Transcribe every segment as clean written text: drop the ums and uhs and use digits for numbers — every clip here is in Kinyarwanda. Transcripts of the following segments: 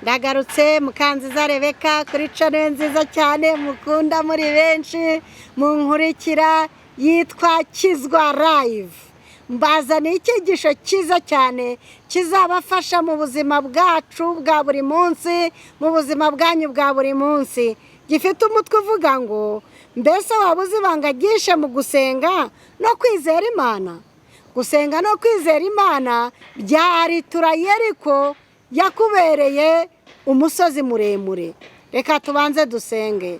ndagarutse Mukanziza Rebeka kuri channel nziza cyane mukunda muri benshi munkurikira yitwa Kizwa Live. Mbazaniye icyigisho cyiza cyane kizabafasha mu buzima bwacu bwa buri munsi, mu buzima bwanyu bwa buri munsi. Gifite umutwe uvuga ngo mbese wabuze ibanga ryinshi mu gusenga no kwizera Imana. Gusenga no kwizera Imana byari Yeriko yakubereye umusozi muremure. Reka tubanze dusenge.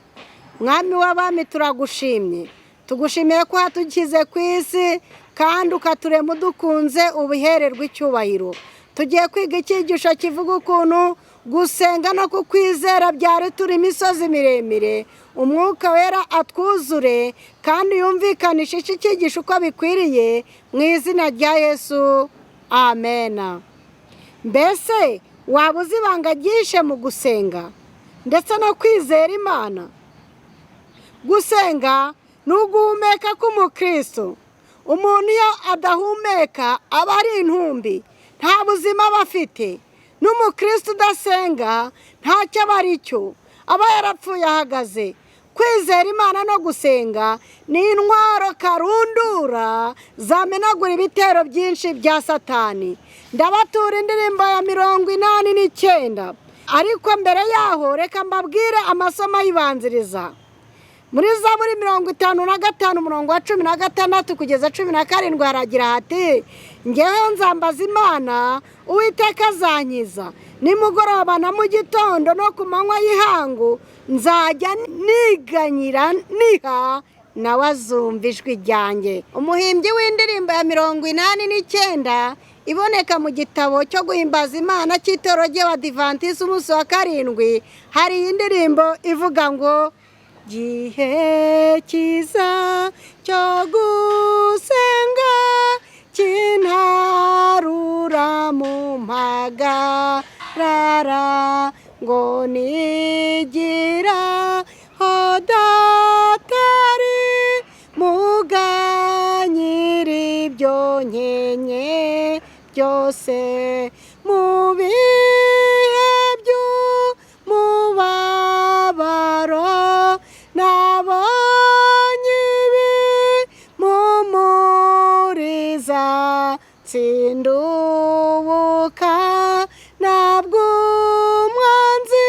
Mwami w'abami turagushimye, tugushimiye ko watukize ku isi kandi ukaturema udukunze ubihererwa icyubahiro. Tugiye kwiga icyigisho kivuga ukuntu gusenga no kukwizera byari turi imisozi miremire. Umwuka wera atwuzure kandi yumvikanisha iki cyigisho uko bikwiriye mu izina rya Yesu, amen. Mbese wabuze ibanga ryinshi mu gusenga ndetse no kwizera Imana. Gusenga ni uguhumeka k'umukristo. Umuntu iyo adahumeka aba ari intumbi, nta buzima aba afite. N'umukristo udasenga ntacyo aba ari cyo, aba yarapfuye ahagaze. Kwizera Imana no gusenga ni intwaro karundura zamenagura ibitero byinshi bya Satani. Ndabatura indirimbo ya 89, ariko mbere yaho reka mbabwire amasomo yibanziriza. Muri Zaburi 55 umurongo wa 16 kugeza 17 haragira hati: ngewe nzambaza Imana, Uwiteka azankiza. Nimugoroba na mu gitondo no ku manywa y'ihangu nzajya niganyira niha nawe azumva ijwi ryanjye. Umuhimbyi w'indirimbo ya 89 iboneka mu gitabo cyo guhimbaza Imana cy'Itorero ry'Abadiventisi umunsi wa 7, hari indirimbo ivuga ngo gihe cyiza cyo gusenga kintarura mu mpagarara ngo nigira hodatari muganyira ibyo nkenye byose mu bihe by'umubabaro nabonye ibimumuriza sindubuka ntabwo umwanzi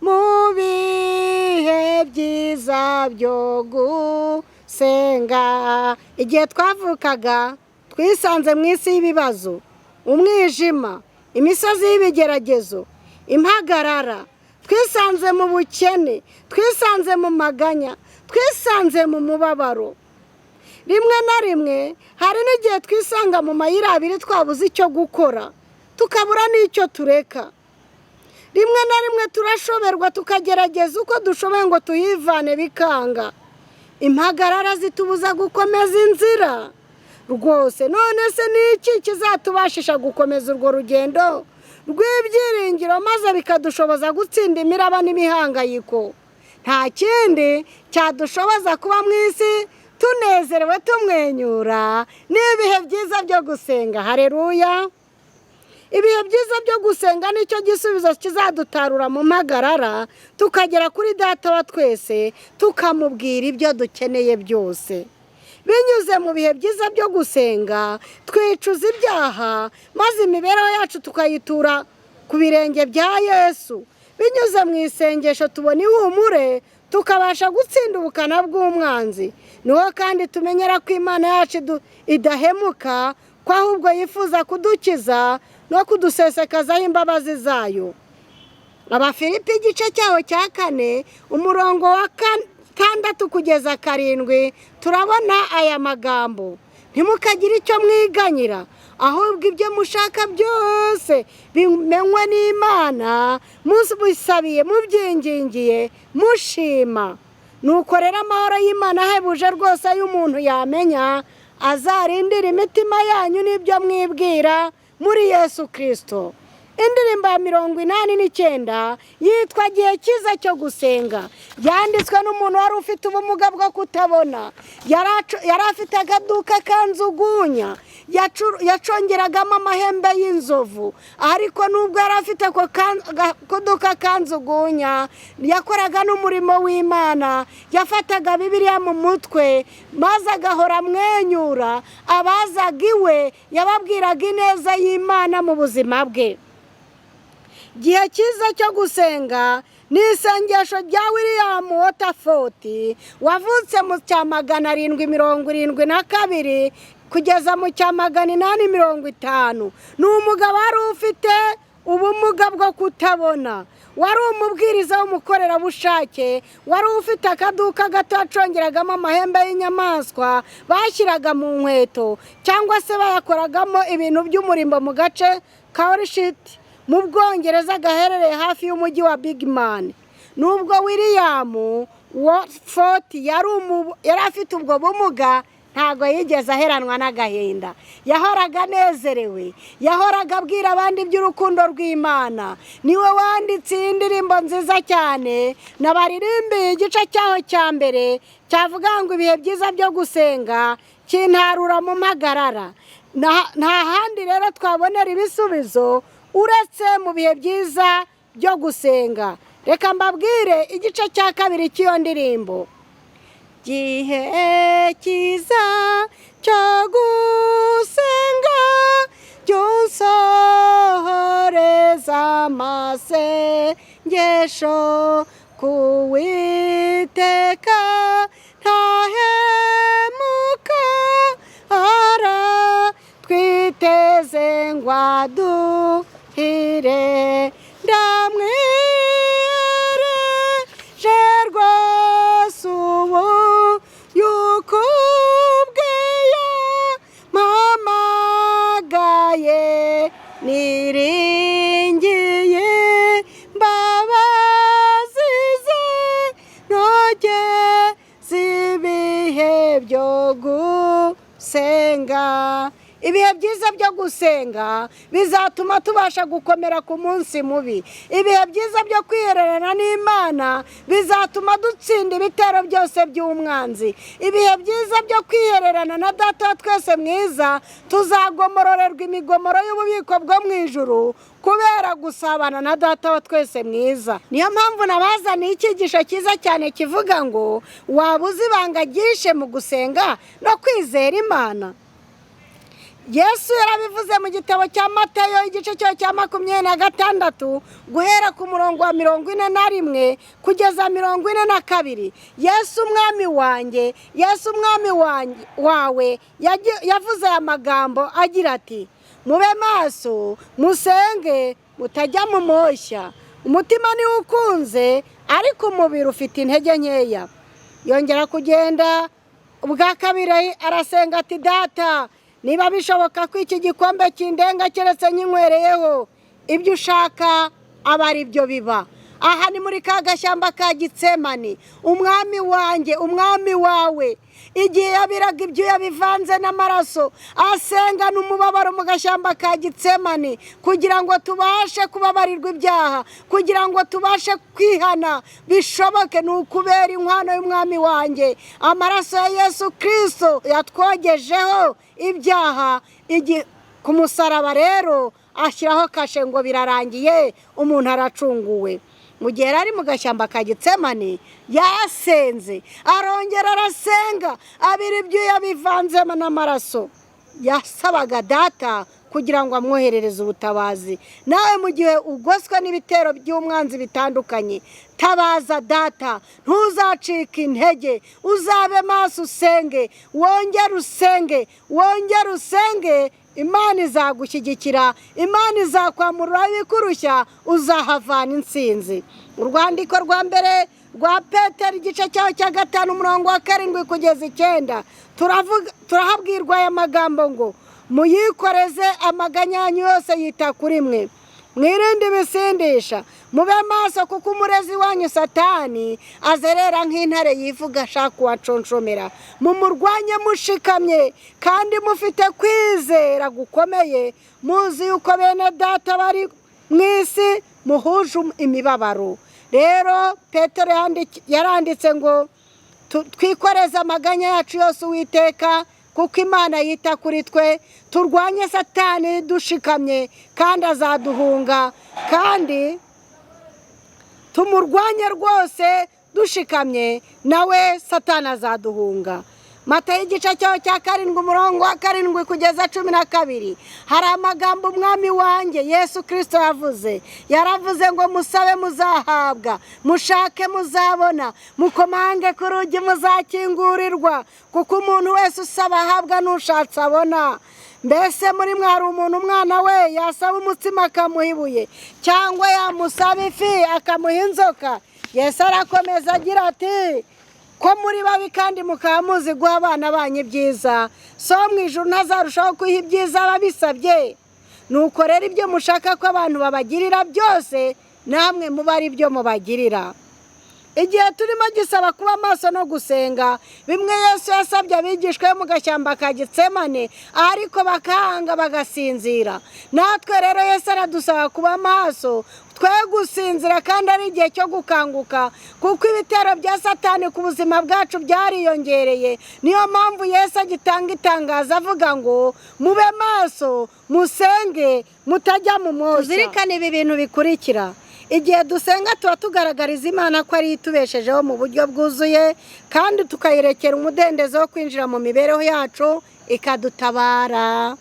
mu bihe byiza byo gusenga. Igihe twavukaga twisanze mu isi y'ibibazo, umwijima, imisozi y'ibigeragezo, impagarara. Twisanze mu bukene, twisanze mu maganya, twisanze mu mubabaro. Rimwe na rimwe hari n'igihe twisanga mu mayira abiri twabuze icyo gukora, tukabura n'icyo tureka. Rimwe na rimwe turashoberwa tukagerageza uko dushoboye ngo tuyivane bikanga. Impagarara zitubuza gukomeza inzira. Rwose none se n'iki kizatubashisha gukomeza urwo rugendo rw'ibyiringiro maze bikadushoboza gutsinda imiraba n'imihangayiko? Nta kindi cyadushoboza kuba mu isi tunezerewe tumwenyura n'ibihe byiza byo gusenga. Haleluya! Ibihe byiza byo gusenga nicyo gisubizo kizadutarura mu mpagarara tukagera kuri Data wa twese tukamubwira ibyo dukeneye byose. Binyuze mu bihe byiza byo gusenga twicuza ibyaha maze imibereho yacu tukayitura ku birenge bya Yesu. Binyuze mu isengesho tubona ihumure tukabasha gutsinda ubukana bw'umwanzi. Niho kandi tumenyera ko Imana yacu idahemuka, ko ahubwo yifuza kudukiza no kudusesekazaho imbabazi zayo. Abafilipi igice cyaho cya 4 umurongo wa 6 kugeza 7 turabona aya magambo: ntimukagire icyo mwiganyira, ahubwo ibyo mushaka byose bimenywe n'Imana, mubisabiye mubyingingiye mushima. Nuko rero amahoro y'Imana ahebuje rwose y'umuntu yamenya azarindira imitima yanyu n'ibyo mwibwira muri Yesu Kristo. indirimbo ya 89 yitwa Gihe Cyiza Cyo Gusenga, yanditswe n'umuntu wari ufite ubumuga bwo kutabona. Yari afite agaduka kanzugunya, yacongeragamo amahembe y'inzovu, ariko nubwo yari afite ako kuduka kanzugunya, yakoraga n'umurimo w'Imana. Yafataga Bibiliya mu mutwe maze agahora amwenyura. Abazaga iwe yababwiraga ineza y'Imana mu buzima bwe. Gihe Cyiza Cyo Gusenga ni isengesho rya William Waterford wavutse mu cya 772 kugeza mu cya 850. Ni umugabo wari ufite ubumuga bwo kutabona, wari umubwiriza w'umukorerabushake, wari ufite akaduka gato acongeragamo amahembe y'inyamaswa bashyiraga mu nkweto cyangwa se bayakoragamo ibintu by'umurimbo mu gace ka Orchid mu Bwongereza gaherereye hafi y'umujyi wa Birmingham. Nubwo William Waterford yari afite ubwo bumuga, ntago yigeze aheranwa n'agahinda. Yahoraga anezerewe, yahoraga abwira abandi iby'urukundo rw'Imana. Niwe wanditse indirimbo nziza cyane n'abaririmbiye igice cyaho cya mbere cyavuga ngo ibihe byiza byo gusenga kintarura mu mpagarara. Nta handi rero twabonera ibisubizo uretse mu bihe byiza byo gusenga. Reka mbabwire igice cya kabiri cy'iyo ndirimbo. Gihe cyiza cyo gusenga cyunsohoreza amasengesho k'Uwiteka ntahemuka, twiteze ngo aduhire. Ndamwihereje rwose ubu yuko ubwe yampamagaye, niringiye imbabazi ze nogeze ibihe byo gusenga. Ibihe byiza byo gusenga bizatuma tubasha gukomera ku munsi mubi. Ibihe byiza byo kwihererana n'Imana bizatuma dutsinda ibitero byose by'umwanzi. Ibihe byiza byo kwihererana na Data wa twese mwiza, tuzagomororerwa imigomoro y'ububiko bwo mu ijuru kubera gusabana na Data wa twese mwiza. Niyo mpamvu nabazaniye icyigisho cyiza cyane kivuga ngo waba uzi ibanga ryinshi mu gusenga no kwizera Imana. Yesu yarabivuze mu gitabo cya Matayo igice cya 26 guhera ku murongo wa 41 kugeza 42. Yesu umwami wanjye, Yesu umwami wawe yavuze aya magambo agira ati, mube maso musenge mutajya mu moshya. Umutima ni ukunze ariko umubiri ufite intege nkeya. Yongera kugenda ubwa kabiri arasenga ati, Data, niba bishoboka ko iki gikombe kindenga keretse nyinywereyeho, ibyo ushaka aba ari byo biba. Aha ni muri ka gashyamba ka Gitsemani. Umwami wanjye, umwami wawe, igihe yabiraga ibyuya bivanze n'amaraso, asengana umubabaro mu gashyamba ka Gitsemani kugira ngo tubashe kubabarirwa ibyaha, kugira ngo tubashe kwihana bishoboke. ni ukubera inkwano y'umwami wanjye, amaraso ya Yesu Kristo yatwogejeho ibyaha. Ku musaraba rero ashyiraho kashe ngo birarangiye, umuntu aracunguwe. Mu gihe ari mu gashyamba ka Gitsemani yasenze, arongera arasenga, abira ibyuya bivanzemo n'amaraso. Yasabaga Data kugira ngo amwoherereze ubutabazi. Nawe mu gihe ugoswe n'ibitero by'umwanzi bitandukanye, tabaza Data, ntuzacike intege, uzabe maso usenge, wongere usenge, wongere usenge. Imana izagushyigikira, Imana izakwamurura ibikurushya, uzahavana intsinzi. Urwandiko rwa mbere rwa Petero igice cyaho cya 5 umurongo wa 7 kugeza 9 turahabwirwa aya magambo ngo, muyikoreze amaganya yanyu yose yita kuri mwe, mwirinde ibisindisha, mube maso kuko umurezi wanyu Satani azerera nk'intare yivuga ashaka uwaconshomera. Mumurwanye mushikamye kandi mufite kwizera gukomeye, muzi yuko bene Data bari mu isi muhuje imibabaro. Rero Petero yaranditse ngo twikoreze amaganya yacu yose Uwiteka, kuko Imana yita kuri twe. Turwanye Satani dushikamye kandi azaduhunga, kandi tumurwanye rwose dushikamye, nawe Satani azaduhunga. Matayo igice cyaho cya 7 umurongo wa 7 kugeza 12 hari amagambo umwami wanjye Yesu Kristo yavuze. Yaravuze ngo musabe muzahabwa, mushake muzabona, mukomange ku rugi muzakingurirwa, kuko umuntu wese usaba ahabwa, n'ushatse abona. Mbese muri mwari umuntu umwana we yasaba umutsima akamuha ibuye, cyangwa yamusaba ifi akamuha inzoka? Yesu arakomeza agira ati, ko muri babi kandi mukaba muzi guha abana banyu ibyiza, so mu ijuru ntazarushaho kuha ibyiza ababisabye? Nuko rero ibyo mushaka ko abantu babagirira byose, namwe muba ari byo mubagirira. Igihe turimo gisaba kuba maso no gusenga, bimwe Yesu yasabye abigishwa mu gashyamba ka Getsemane, ariko bakanga bagasinzira. Natwe rero Yesu aradusaba kuba maso, twe gusinzira, kandi ari igihe cyo gukanguka, kuko ibitero bya Satani ku buzima bwacu byariyongereye. Niyo mpamvu Yesu agitanga itangazo avuga ngo mube maso, musenge, mutajya mu moshya. Tuzirikane ibi bintu bikurikira. Igihe dusenga tuba tugaragariza Imana ko ari itubeshejeho mu buryo bwuzuye, kandi tukayirekera umudendezo wo kwinjira mu mibereho yacu ikadutabara.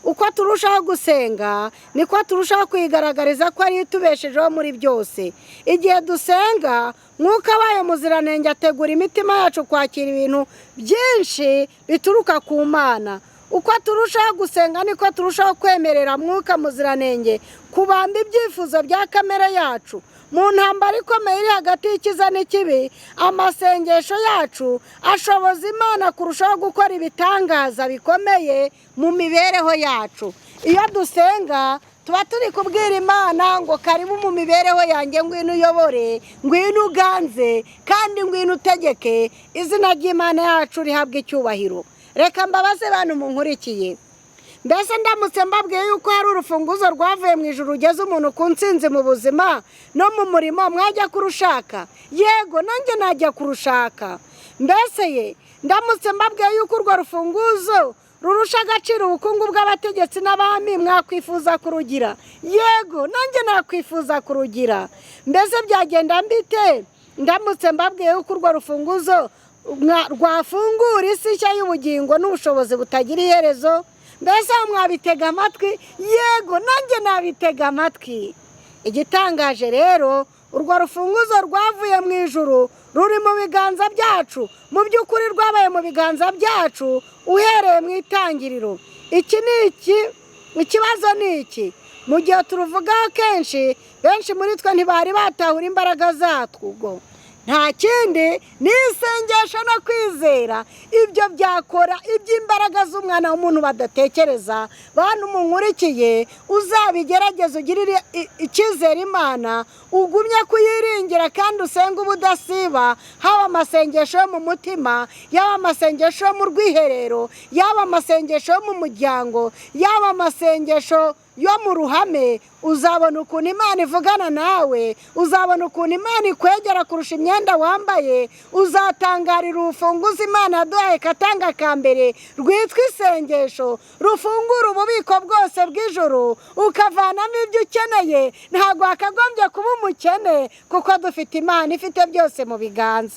Uko turushaho gusenga niko turushaho kwigaragariza ko ari itubeshejeho muri byose. Igihe dusenga, Mwuka wayo Muziranenge ategura imitima yacu kwakira ibintu byinshi bituruka ku Mana. Uko turushaho gusenga niko turushaho kwemerera Mwuka Muziranenge kubamba ibyifuzo bya kamere yacu. Mu ntambara ikomeye iri hagati y'icyiza n'ikibi, amasengesho yacu ashoboza Imana kurushaho gukora ibitangaza bikomeye mu mibereho yacu. Iyo dusenga tuba turi kubwira Imana ngo karibu mu mibereho yanjye, ngwino uyobore, ngwino uganze, kandi ngwino utegeke. Izina ry'Imana yacu rihabwa icyubahiro. Reka mbabaze bantu munkurikiye, mbese ndamutse mbabwiye yuko hari urufunguzo rwavuye mu ijuru rugeze umuntu ku ntsinzi mu buzima no mu murimo, mwajya kurushaka? Yego, nanjye najya kurushaka. Mbese ndamutse mbabwiye yuko urwo rufunguzo rurusha agaciro ubukungu bw'abategetsi n'abami, mwakwifuza kurugira? Yego, nanjye nakwifuza kurugira. Mbese byagenda mbite ndamutse mbabwiye yuko urwo rufunguzo rwafungura isi nshya y'ubugingo n'ubushobozi butagira iherezo? Mbese mwabitega amatwi? Yego, nanjye nabitega amatwi. Igitangaje rero, urwo rufunguzo rwavuye mu ijuru ruri mu biganza byacu. Mu by'ukuri rwabaye mu biganza byacu uhereye mu itangiriro. Ikibazo ni iki? Mu gihe turuvugaho kenshi, benshi muri twe ntibari batahura imbaraga zatwo. Nta kindi ni isengesho no kwizera. Ibyo byakora iby'imbaraga z'umwana w'umuntu badatekereza. Bantu munkurikiye, uzabigerageze, ugirire icyizere Imana, ugumye kuyiringira kandi usenga ubudasiba, haba amasengesho yo mu mutima, yaba amasengesho yo mu rwiherero, yaba amasengesho yo mu muryango, yaba amasengesho yo mu ruhame. Uzabona ukuntu Imana ivugana nawe, uzabona ukuntu Imana ikwegera kurusha imyenda wambaye. Uzatangarira urufunguzo Imana yaduhaye katanga ka mbere rwitwa isengesho, rufungura ububiko bwose bw'ijuru, ukavanamo ibyo ukeneye. Ntabwo wakagombye kuba umukene, kuko dufite Imana ifite byose mu biganza.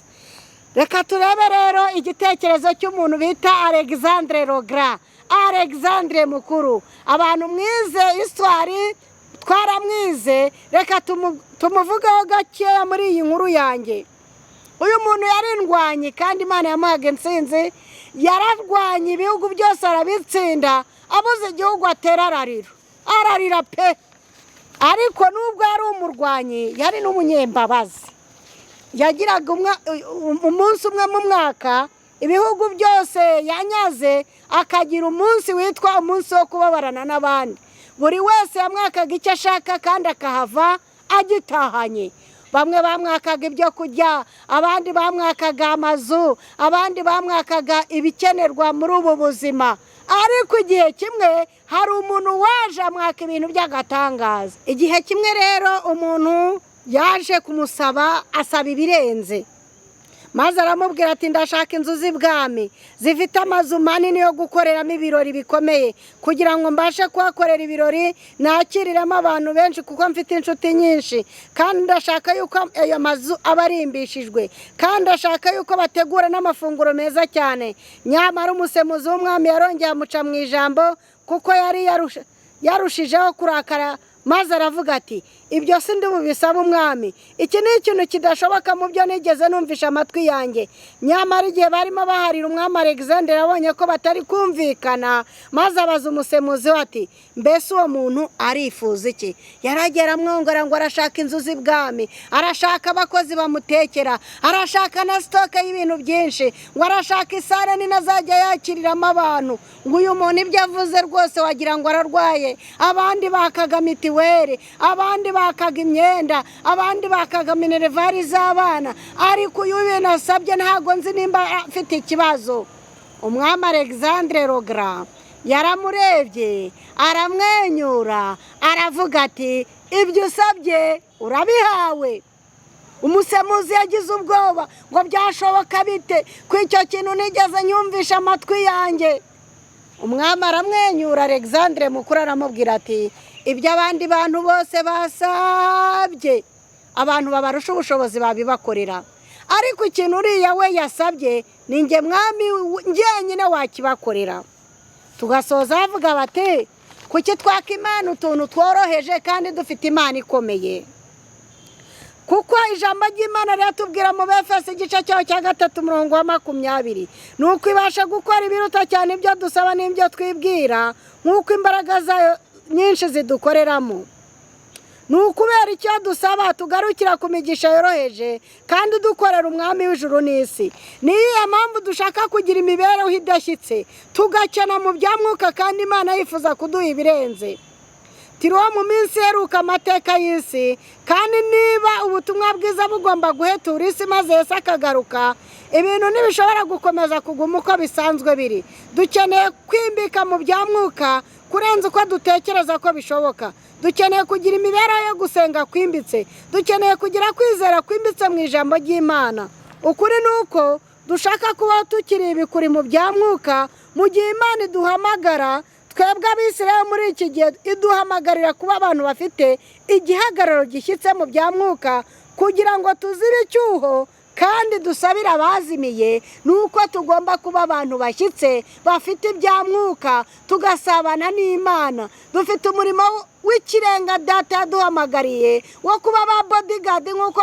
Reka turebe rero igitekerezo cy'umuntu bita Alexandre Logra. Alexandre mukuru, abantu mwize histoire, twaramwize, reka tumuvugaho gakeya muri iyi nkuru yanjye. Uyu muntu yarindwanye kandi Imana yamuhaga intsinzi. Yararwanye ibihugu byose arabitsinda, abuze igihugu atera ararira pe. Ariko nubwo yari umurwanyi, yari n'umunyembabazi. Yagiraga umunsi umwe mu mwaka, ibihugu byose yanyaze, akagira umunsi witwa umunsi wo kubabarana n'abandi. Buri wese yamwakaga icyo ashaka kandi akahava agitahanye. Bamwe bamwakaga ibyo kurya, abandi bamwakaga amazu, abandi bamwakaga ibikenerwa muri ubu buzima. ariko igihe kimwe hari umuntu waje amwaka ibintu by'agatangaza. Igihe kimwe rero umuntu yaje kumusaba, asaba ibirenze, maze aramubwira ati ndashaka inzu z'ibwami zifite amazu manini yo gukoreramo ibirori bikomeye, kugira ngo mbashe kuhakorera ibirori nakiriramo abantu benshi kuko mfite inshuti nyinshi, kandi ndashaka yuko ayo mazu aba arimbishijwe, kandi ndashaka yuko bategura n'amafunguro meza cyane. Nyamara umusemuzi w'umwami yarongeye amuca mu ijambo kuko yari yarushijeho kurakara, maze aravuga ati ibyo si ndi bubisaba umwami, iki ni ikintu kidashoboka mu byo nigeze numvisha amatwi yanjye. Nyamara igihe barimo baharira umwami Alexander abonye ko batari kumvikana, maze abaza umusemuzi we ati mbese uwo muntu arifuza iki? Yaragera amwongora ngo arashaka inzu z'ibwami, arashaka abakozi bamutekera, arashaka na sitoke y'ibintu byinshi, ngo arashaka isare nini azajya yakiriramo abantu. Ngo uyu muntu ibyo avuze rwose wagira ngo ararwaye. Abandi bakaga mitiweri, abandi bakaga imyenda, abandi bakaga minervari z'abana, ariko uyu ibintu asabye ntabwo nzi nimba afite ikibazo. Umwami Alexandre Rogra yaramurebye, aramwenyura, aravuga ati ibyo usabye urabihawe. Umusemuzi yagize ubwoba ngo byashoboka bite ko icyo kintu nigeze nyumvisha amatwi yanjye. Umwami aramwenyura, Alexandre mukuru aramubwira ati ibyo abandi bantu bose basabye abantu babarusha ubushobozi babibakorera, ariko ikintu uriya we yasabye ni njye mwami njyenyine wakibakorera. Tugasoza bavuga bati kuki twaka Imana utuntu tworoheje kandi dufite Imana ikomeye? Kuko ijambo ry'Imana riratubwira mu Befeso igice cyaho cya 3:20 nuko ibasha gukora ibiruta cyane ibyo dusaba n'ibyo twibwira, nk'uko imbaraga zayo nyinshi zidukoreramo. Ni ukubera icyo dusaba tugarukira ku migisha yoroheje kandi dukorera umwami w'ijuru n'isi. Niyo mpamvu dushaka kugira imibereho idashyitse, tugakena mu bya mwuka kandi Imana yifuza kuduha ibirenze. Tiriho mu minsi iheruka amateka y'isi, kandi niba ubutumwa bwiza bugomba guhetura isi maze Yesu akagaruka, ibintu ntibishobora gukomeza kuguma uko bisanzwe biri. Dukeneye kwimbika mu bya mwuka kurenza uko dutekereza ko bishoboka. Dukeneye kugira imibereho yo gusenga kwimbitse, dukeneye kugira kwizera kwimbitse mu ijambo ry'Imana. Ukuri ni uko dushaka kuba tukiri ibikuri mu bya mwuka mu gihe Imana iduhamagara. Twebwe Abisirayeli muri iki gihe iduhamagarira kuba abantu bafite igihagararo gishyitse mu bya mwuka, kugira ngo tuzire icyuho kandi dusabire abazimiye. Nuko tugomba kuba abantu bashyitse bafite ibya mwuka, tugasabana n'Imana. Dufite umurimo w'ikirenga Data yaduhamagariye wo kuba ba bodyguard nk'uko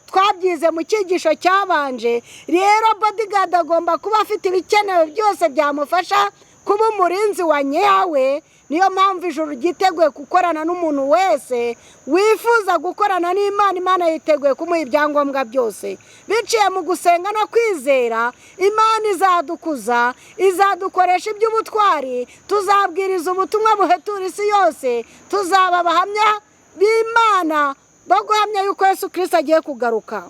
twabyize mu cyigisho cyabanje. Rero bodyguard agomba kuba afite ibikenewe byose byamufasha kuba umurinzi wa nyawe. Niyo mpamvu ijuru ryiteguye gukorana n'umuntu wese wifuza gukorana n'Imana. Imana yiteguye kumuha ibyangombwa byose. Biciye mu gusenga no kwizera, Imana izadukuza, izadukoresha iby'ubutwari, tuzabwiriza ubutumwa buhetura isi yose, tuzaba abahamya b'Imana bo guhamya yuko Yesu Kristo agiye kugaruka.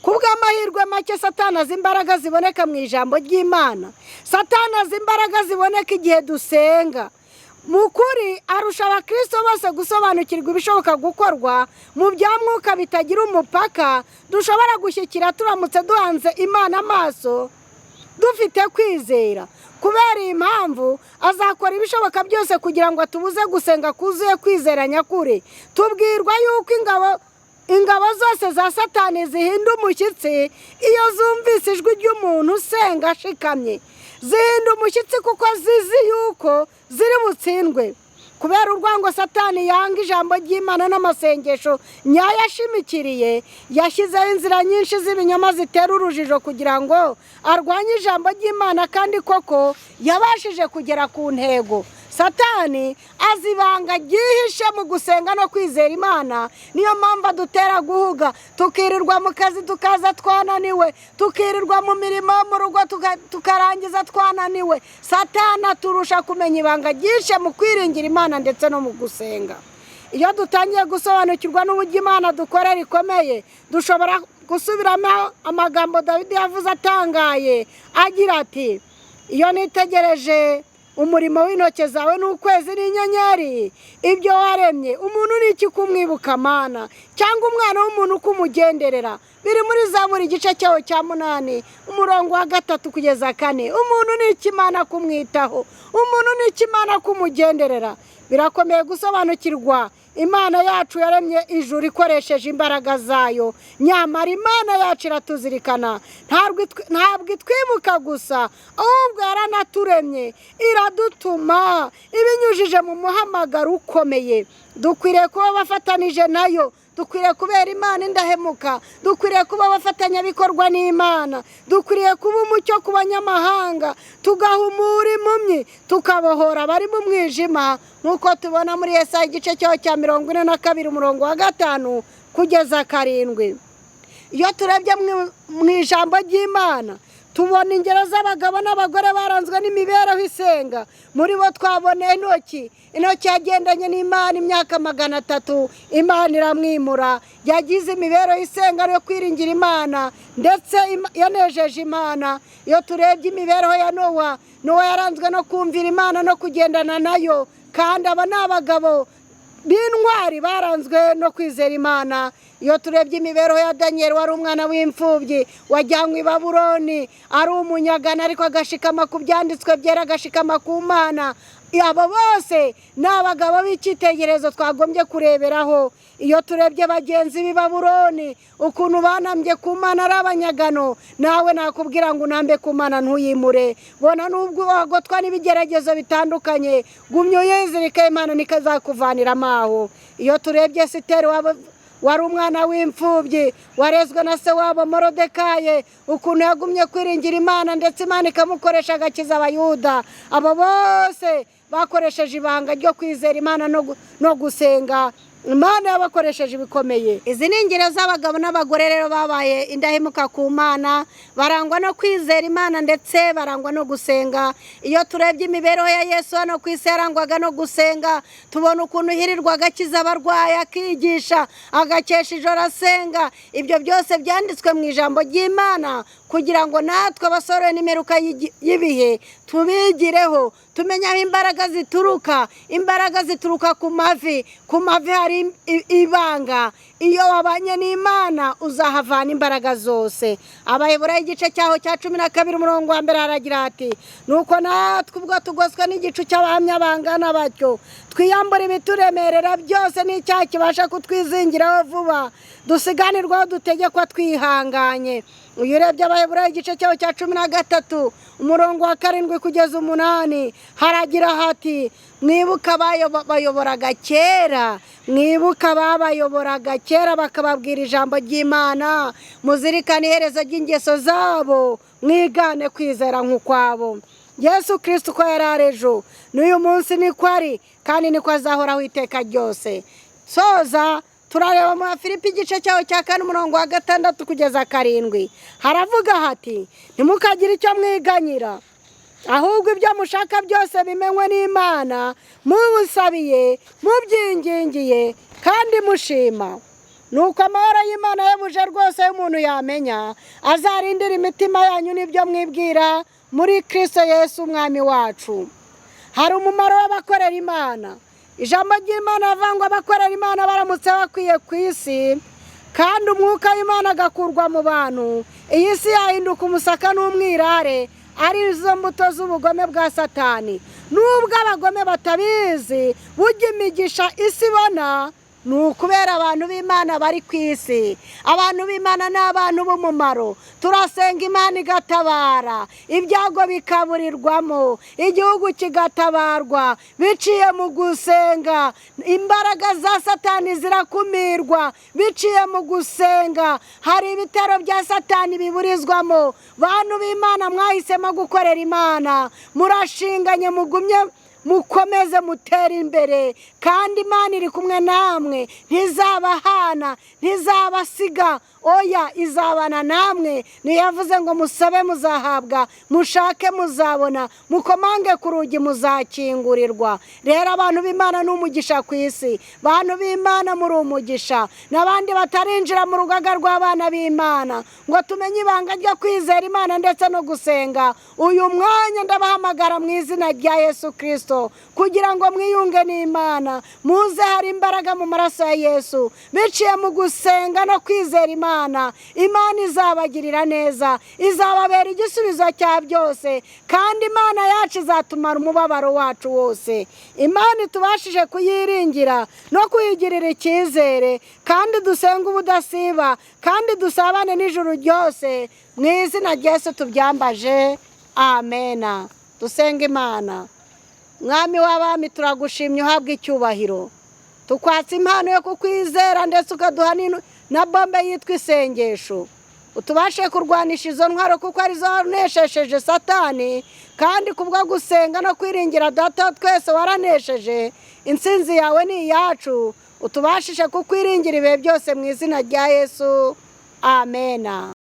Kubw'amahirwe make Satani azi imbaraga ziboneka mu ijambo ry'Imana. Satani azi imbaraga ziboneka igihe dusenga. Mu kuri arusha abakristo bose gusobanukirwa ibishoboka gukorwa mu bya mwuka bitagira umupaka, dushobora gushyikira turamutse duhanze Imana amaso dufite kwizera. Kubera iyi mpamvu azakora ibishoboka byose kugira ngo atubuze gusenga kuzuye kwizera nyakuri. Tubwirwa yuko ingabo zose za Satani zihinda umushyitsi iyo zumvise ijwi ry'umuntu usenga ashikamye. Zihinda umushyitsi kuko zizi yuko ziri butsindwe. Kubera urwango Satani yanga ijambo ry'Imana n'amasengesho nyayo ashimikiriye, yashyizeho inzira nyinshi z'ibinyoma zitera urujijo kugira ngo arwanye ijambo ry'Imana, kandi koko yabashije kugera ku ntego. Satani azibanga ryihishe mu gusenga no kwizera Imana. Niyo mpamvu adutera guhuga, tukirirwa mu kazi tukaza twananiwe, tukirirwa mu mirimo mu rugo tukarangiza twananiwe. Satani aturusha kumenya ibanga ryihishe mu kwiringira Imana ndetse no mu gusenga. Iyo dutangiye gusobanukirwa n'uburyo Imana dukorera ikomeye, dushobora gusubiramo amagambo Dawidi yavuze atangaye agira ati iyo nitegereje umurimo w'intoki zawe n'ukwezi n'inyenyeri ibyo waremye, umuntu ni iki kumwibuka Mana, cyangwa umwana w'umuntu kumugenderera? Biri muri Zaburi igice cyaho cya 8 umurongo wa 3 kugeza 4. Umuntu ni iki Mana kumwitaho? Umuntu ni iki Mana kumugenderera? Birakomeye gusobanukirwa Imana yacu yaremye ijuru ikoresheje imbaraga zayo, nyamara Imana yacu iratuzirikana, ntabwo itwibuka gusa, ahubwo yaranaturemye iradutuma ibinyujije mu muhamagaro ukomeye. Dukwiriye kuba bafatanije nayo, dukwiriye kubera Imana indahemuka, dukwiriye kuba abafatanyabikorwa n'Imana, dukwiriye kuba umucyo ku banyamahanga, tugahumura impumyi, tukabohora abari mu mwijima, nk'uko tubona muri Yesaya igice cyaho cya 42 umurongo wa 5 kugeza 7. Iyo turebye mu ijambo ry'Imana tubona ingero z'abagabo n'abagore baranzwe n'imibereho isenga. Muri bo twabona Enoki yagendanye n'Imana imyaka 300, Imana iramwimura, yagize imibereho isenga yo kwiringira Imana ndetse yanejeje Imana. Iyo turebye imibereho ya Nowa yaranzwe no kumvira Imana no kugendana nayo, kandi aba ni abagabo b'intwari baranzwe no kwizera Imana. Iyo turebye imibereho ya Daniel wari umwana w'imfubyi wajyanywe i Babuloni ari umunyagana, ariko agashikama ku byanditswe byera, agashikama ku Mana. Abo bose ni abagabo b'icyitegererezo twagombye kureberaho. Iyo turebye bagenzi b'i Babuloni ukuntu banambye ku Mana ari abanyagano, nawe nakubwira ngo unambe ku Mana ntuyimure. Bona nubwo wagotwa n'ibigeragezo bitandukanye, gumya uyizirike, Imana nikazakuvaniramo aho. Iyo turebye Esiteri wari umwana w'imfubyi warezwe na se wabo Morodekayi, ukuntu yagumye kwiringira Imana ndetse Imana ikamukoresha agakiza Abayuda. Abo bose bakoresheje ibanga ryo kwizera Imana no gusenga. Imana yabakoresheje ibikomeye. Izi ni ingero z'abagabo n'abagore rero babaye indahemuka ku Mana, barangwa no kwizera Imana ndetse barangwa no gusenga. Iyo turebye imibereho ya Yesu hano ku isi yarangwaga no gusenga, tubona ukuntu hirirwa agakiza abarwayi, akigisha, agakesha ijoro asenga. Ibyo byose byanditswe mu ijambo ry'Imana kugira ngo natwe abasore n'imperuka y'ibihe tubigireho, tumenye aho imbaraga zituruka. Imbaraga zituruka ku mavi hari ibanga. Iyo wabanye n'Imana uzahavana imbaraga zose. Abaheburayo igice cyaho cya 12 umurongo wa 1 haragira ati, nuko natwe ubwo tugoswe n'igicu cy'abahamya bangana batyo, twiyambura ibituremerera byose n'icyaha kibasha kutwizingiraho vuba, dusiganirwaho dutegekwa twihanganye. Uyu urebye Abaheburayo igice cyaho cya 13 umurongo wa 7 kugeza 8 haragira hati, mwibuka bayoboraga kera, mwibuka babayoboraga kera bakababwira ijambo ry'Imana, muzirikane iherezo ry'ingeso zabo, mwigane kwizera nk'ukwabo. Yesu Kristo uko yari ari ejo n'uyu munsi niko ari, kandi niko azahoraho iteka ryose. Soza turareba mu Filipi igice cyaho cya 4 umurongo wa 6 kugeza 7 haravuga hati, ntimukagire icyo mwiganyira, ahubwo ibyo mushaka byose bimenywe n'Imana, mubusabiye, mubyingingiye kandi mushima. Nuko amahoro y'Imana yabuje rwose y'umuntu yamenya, azarindira imitima yanyu n'ibyo mwibwira muri Kristo Yesu umwami wacu. Hari umumaro w'abakorera Imana. Ijambo ry'Imana avangwa abakorera Imana baramutse bakwiye ku isi, kandi umwuka w'Imana agakurwa mu bantu, iyi si yahinduka umusaka n'umwirare, ari izo mbuto z'ubugome bwa Satani. Nubwo abagome batabizi, burya imigisha isi ibona ni ukubera abantu b'Imana bari ku isi. Abantu b'Imana ni abantu b'umumaro. Turasenga Imana igatabara, ibyago bikaburirwamo, igihugu kigatabarwa biciye mu gusenga. Imbaraga za Satani zirakumirwa biciye mu gusenga. Hari ibitero bya Satani biburizwamo. Bantu b'Imana mwahisemo gukorera Imana, murashinganye, mugumye mukomeze mutere imbere, kandi Imana iri kumwe namwe, ntizabahana, ntizabasiga, oya izabana namwe. Niyo yavuze ngo musabe muzahabwa, mushake muzabona, mukomange ku rugi muzakingurirwa. Rero abantu b'Imana ni umugisha ku isi, abantu b'Imana muri umugisha, n'abandi batarinjira mu rugaga rw'abana b'Imana ngo tumenye ibanga ryo kwizera Imana ndetse no gusenga. Uyu mwanya ndabahamagara mu izina rya Yesu Kristo kugira ngo mwiyunge n'Imana, muze hari imbaraga mu maraso ya Yesu, biciye mu gusenga no kwizera Imana. Imana izabagirira neza, izababera igisubizo cya byose, kandi Imana yacu izatumara umubabaro wacu wose. Imana itubashije kuyiringira no kuyigirira icyizere, kandi dusenga ubudasiba, kandi dusabane n'ijuru ryose. Mu izina rya Yesu tubyambaje, amena. Dusenga Imana. Mwami w'abami, turagushimye, uhabwe icyubahiro. Tukwatse impano yo kukwizera ndetse ukaduha na bombe yitwa isengesho. Utubashe kurwanisha izo ntwaro kuko arizo wanesheje Satani, kandi kubwo gusenga no kwiringira Data twese waranesheje. Intsinzi yawe ni iyacu. Utubashishe kukwiringira ibihe byose mu izina rya Yesu, amena.